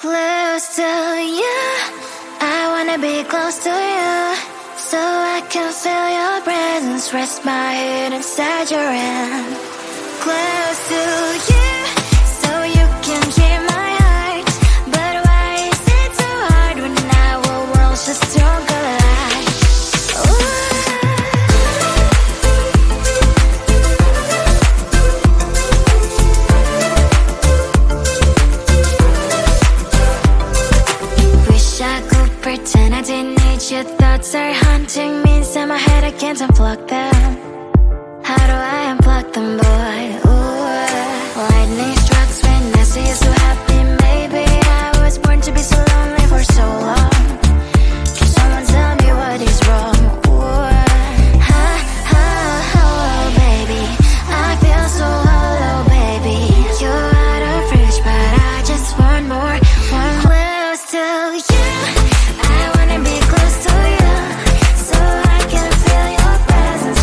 Close to you, I wanna be close to you, so I can feel your presence, rest my head inside your hand. Close to you, so you can hear my heart, but why is it so hard when our worlds just don't collide? Wish I could pretend I didn't need you. Thoughts are haunting me inside my head, I can't unplug them. How do I unplug them, boy? Ooh, lightning strikes when I see you so happy. Maybe I was born to be so lonely for so long. Can someone tell me what is wrong? Ooh, oh, baby, I feel so hollow, baby. You're out of reach, but I just want more. Close to you, I wanna be close to you, so I can feel your presence.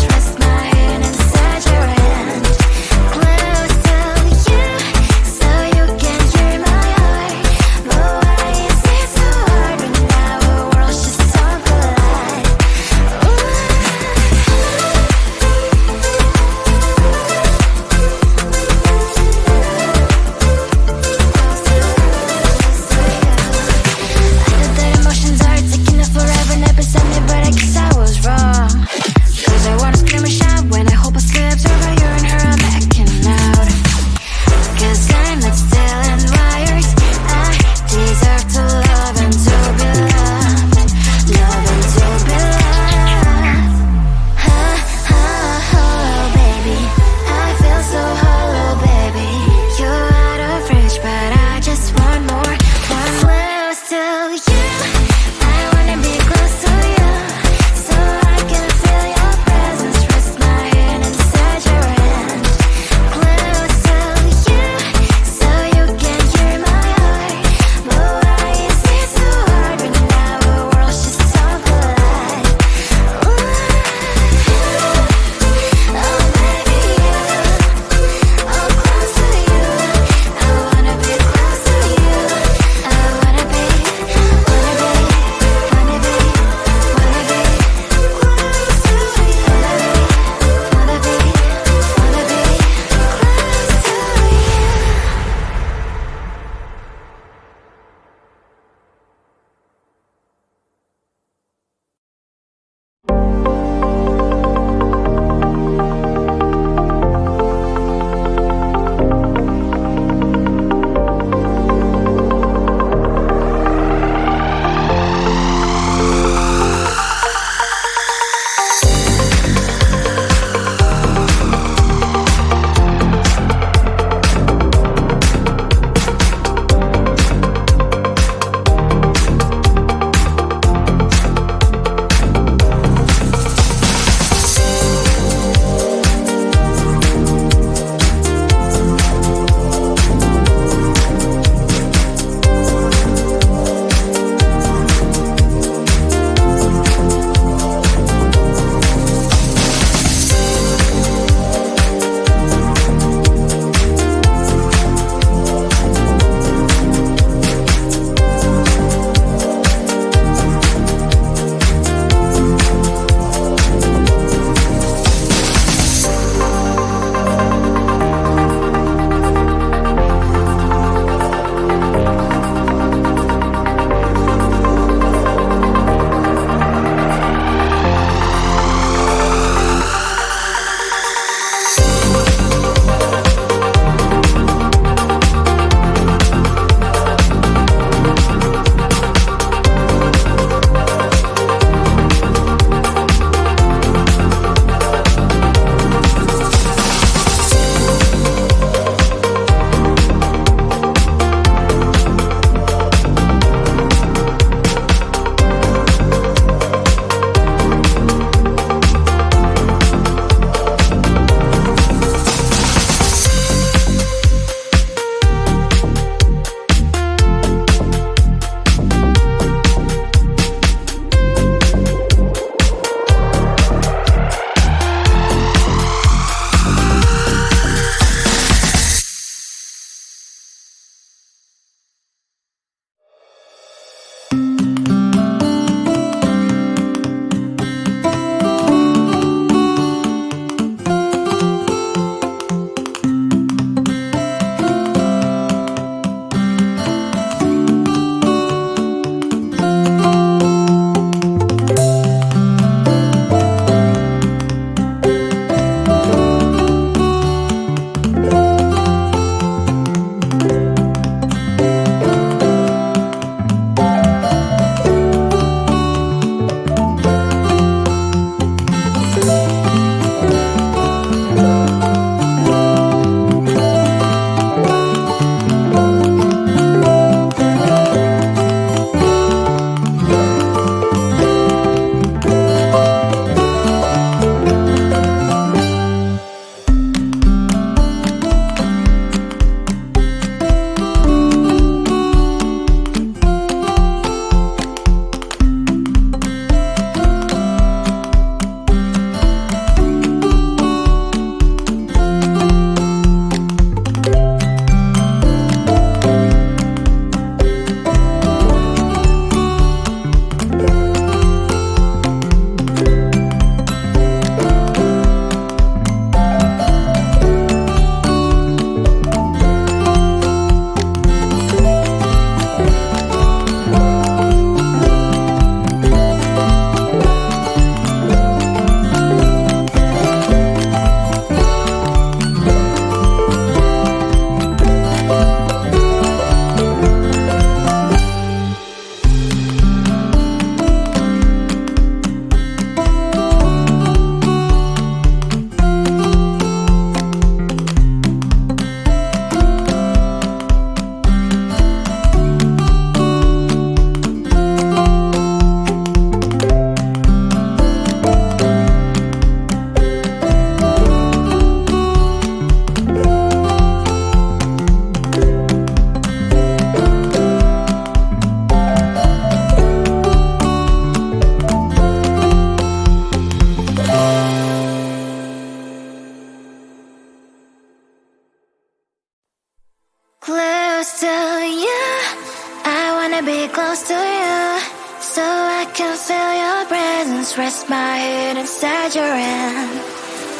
wanna be close to you, so I can feel your presence. Rest my head inside your hand.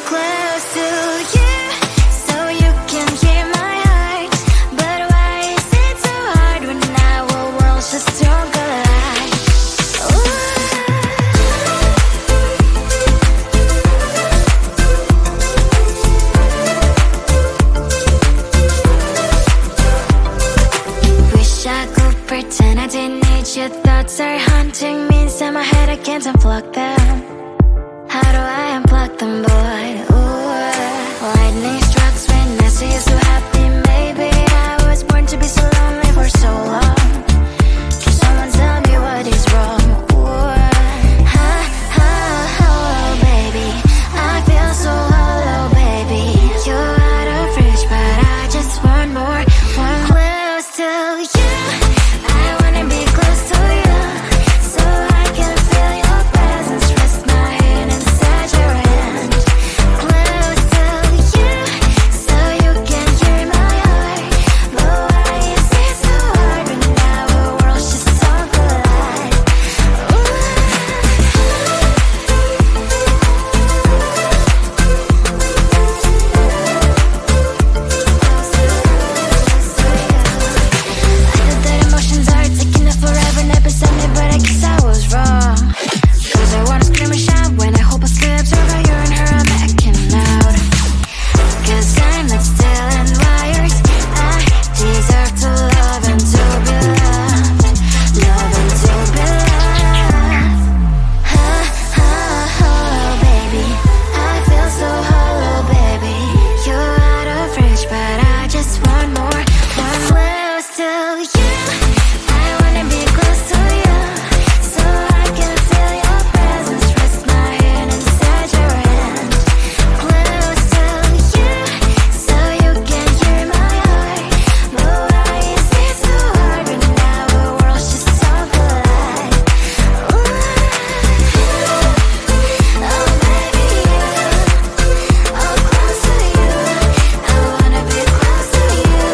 Close to you, so you can hear my heart. But why is it so hard when our worlds just don't collide? Wish I could pretend I didn't need your thoughts are haunting me inside my head. I can't unplug them. How do I unplug them, boy? Ooh, lightning strikes when I see you so happy. Maybe I was born to be so lonely for so long. Can someone tell me what is wrong? Ooh, baby, I feel so hollow, baby. You're out of reach, but I just want more, one close to you. I wanna be close to you, so I can feel your presence. Rest my head inside your hand. Close to you, so you can hear my heart. But why is it so hard when our worlds just don't collide? I know that emotions are taking up forever, not beside me, but I guess I was wrong. Cause I wanna scream and shout when I hope I slips over you and her, I'm backing out. Cause I'm not still and wired. I deserve to love and to be loved. Love and to be loved. Baby, I feel so hollow, baby. You're out of reach, but I just want more, one close to you. I wanna be close to you, so I can feel your presence. Rest my head inside your hand. Close to you, so you can hear my heart. But why is it so hard when our worlds just don't collide? Oh baby, oh close to you. I wanna be close to you.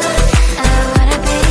I wanna be close to you. Wanna be